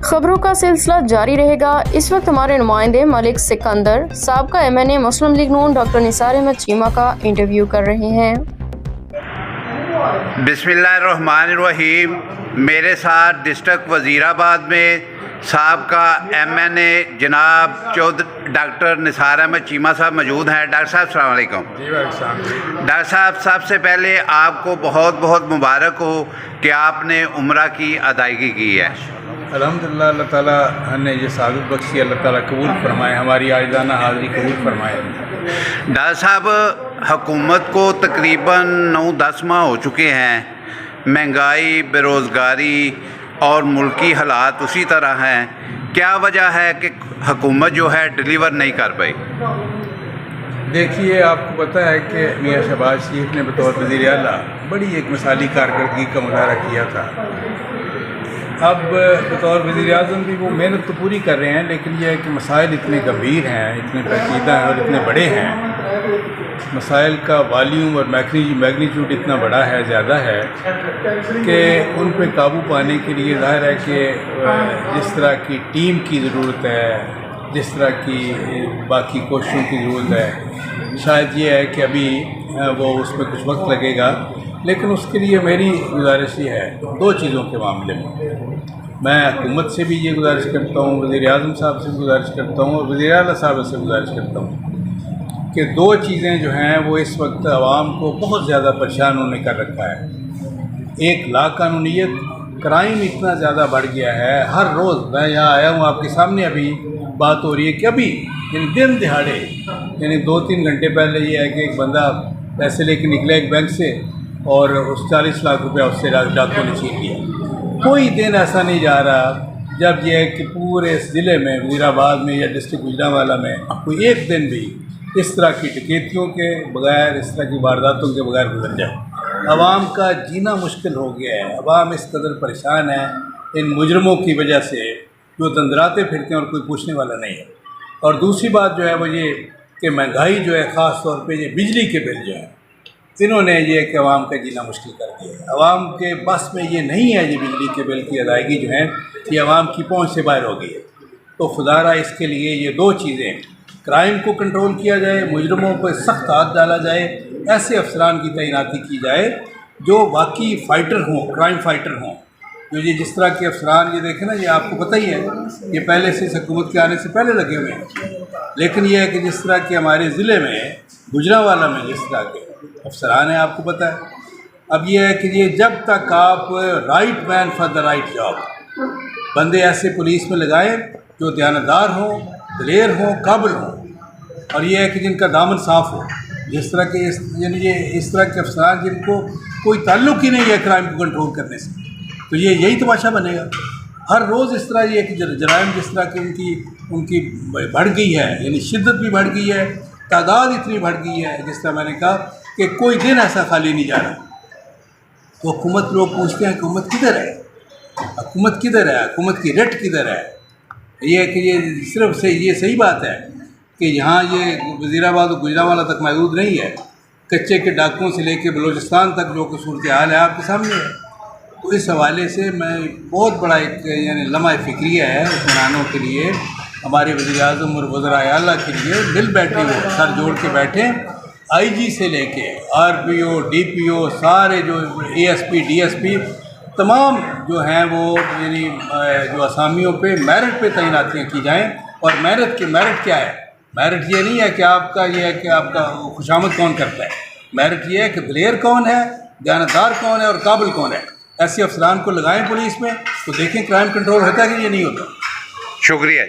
खबरों का सिलसिला जारी रहेगा। इस वक्त हमारे नुमाइंदे मलिक सिकंदर साबका MNA मुस्लिम लीग नून डॉक्टर निसार अहमद चीमा का इंटरव्यू कर रहे हैं। बिस्मिल्लाहिर्रहमानिर्रहीम। मेरे साथ डिस्ट्रिक्ट वज़ीराबाद में साबका MNA जनाब डॉक्टर निसार अहमद चीमा साहब मौजूद हैं। डॉक्टर साहब अस्सलाम वालेकुम। डॉक्टर साहब, सबसे पहले आपको बहुत बहुत मुबारक हो कि आपने उम्रा की अदायगी की है। अल्हम्दुलिल्लाह, अल्लाह ताला ने ये सादत बख्शी, अल्लाह ताला कबूल फरमाए, हमारी आज़ाना हाज़री कबूल फरमाए। डॉक्टर साहब, हुकूमत को तकरीबन 9-10 माह हो चुके हैं। महंगाई, बेरोज़गारी और मुल्की हालात उसी तरह हैं। क्या वजह है कि हुकूमत जो है डिलीवर नहीं कर पाई? देखिए, आपको पता है कि मियाँ शहबाज शरीफ ने बतौर वज़ीर आला बड़ी एक मिसाली कारकर्दगी का मुजाहरा किया था। अब बतौर वज़ीर आज़म भी वो मेहनत तो पूरी कर रहे हैं, लेकिन यह है कि मसाइल इतने गंभीर हैं, इतने पेचीदा हैं और इतने बड़े हैं। मसाइल का वॉल्यूम और मैग्नीट्यूड इतना बड़ा है, ज़्यादा है कि उन पे काबू पाने के लिए ज़ाहिर है कि जिस तरह की टीम की ज़रूरत है, जिस तरह की बाकी कोशिशों की ज़रूरत है, शायद ये है कि अभी वो उसमें कुछ वक्त लगेगा। लेकिन उसके लिए मेरी गुजारिश ये है, दो चीज़ों के मामले में मैं हुकूमत से भी ये गुजारिश करता हूँ, वज़ीर आज़म साहब से गुजारिश करता हूँ और वज़ीर आला साहब से गुजारिश करता हूँ कि दो चीज़ें जो हैं वो इस वक्त आवाम को बहुत ज़्यादा परेशान होने कर रखा है। एक लाकानूनियत, क्राइम इतना ज़्यादा बढ़ गया है। हर रोज़ मैं यहाँ आया हूँ, आपके सामने अभी बात हो रही है कि अभी दिन दिहाड़े यानी 2-3 घंटे पहले ये है कि एक बंदा पैसे लेके निकला एक बैंक से और उस 40 लाख रुपया उससे डाकुओं ने छीन लिया। कोई दिन ऐसा नहीं जा रहा जब यह है कि पूरे इस ज़िले में, वज़ीराबाद में या डिस्ट्रिक्ट गुजरांवाला में कोई एक दिन भी इस तरह की डकैतियों के बगैर, इस तरह की वारदातों के बगैर गुजर जाए। आवाम का जीना मुश्किल हो गया है। आवाम इस कदर परेशान है इन मुजरमों की वजह से जो दंदराते फिरते हैं और कोई पूछने वाला नहीं है। और दूसरी बात जो है वो ये कि महंगाई जो है, ख़ास तौर पे ये बिजली के बिल जो हैं, इन्होंने ये कि आवाम का जीना मुश्किल कर दिया है। आवाम के बस में ये नहीं है, ये बिजली के बिल की अदायगी जो है ये आवाम की पहुंच से बाहर हो गई है। तो खुदारा इसके लिए ये दो चीज़ें, क्राइम को कंट्रोल किया जाए, मुजरमों पर सख्त हाथ डाला जाए, ऐसे अफसरान की तैनाती की जाए जो वाकई फ़ाइटर हों, क्राइम फ़ाइटर हों। जो ये जिस तरह के अफसरान ये देखें ना, ये आपको पता ही है, ये पहले से इस हुकूमत के आने से पहले लगे हुए हैं। लेकिन यह है कि जिस तरह के हमारे ज़िले में, गुजरांवाला में जिस तरह के अफसरान हैं, आपको पता है। अब यह है कि ये जब तक आप right man for the right job, बंदे ऐसे पुलिस में लगाएं जो दयानतदार हों, दिलेर हों, काबिल हों, और ये है कि जिनका दामन साफ़ हो, जिस तरह के यानी ये इस तरह के अफसरान जिनको कोई ताल्लुक़ ही नहीं है क्राइम को कंट्रोल करने से, तो ये यही तमाशा बनेगा। हर रोज़ इस तरह ये कि जराइम जिस तरह की उनकी बढ़ गई है, यानी शिद्दत भी बढ़ गई है, तादाद इतनी बढ़ गई है, जिस तरह मैंने कहा कि कोई दिन ऐसा खाली नहीं जा रहा। तो हुकूमत, लोग पूछते हैं हुकूमत किधर है, हुकूमत किधर है, हुकूमत की रेट किधर है। ये है कि ये सिर्फ से ये सही बात है कि यहाँ ये वज़ीराबाद और गुजरांवाला तक महदूद नहीं है, कच्चे के डाकुओं से लेकर बलूचिस्तान तक जो कि सूरत हाल है आपके सामने है। तो इस हवाले से मैं बहुत बड़ा एक यानी लम्हा फ़िक्रिया है हुक्मरानों के लिए, हमारे वज़ीर आज़म और वज़राए आला के लिए मिल बैठे, वो सर जोड़ के बैठे, IG से लेके RPO, DPO, सारे जो ASP, DSP तमाम जो हैं वो यानी जो असामियों पे मेरिट पे तैनातियाँ की जाएँ। और मेरिट क्या है? मेरिट ये नहीं है कि आपका ये है कि आपका खुशामद कौन करता है। मेरिट ये है कि दिलेर कौन है, दयानतदार कौन है और काबिल कौन है। ऐसे अफसरान को लगाएं पुलिस में तो देखें क्राइम कंट्रोल होता है कि ये नहीं होता। शुक्रिया।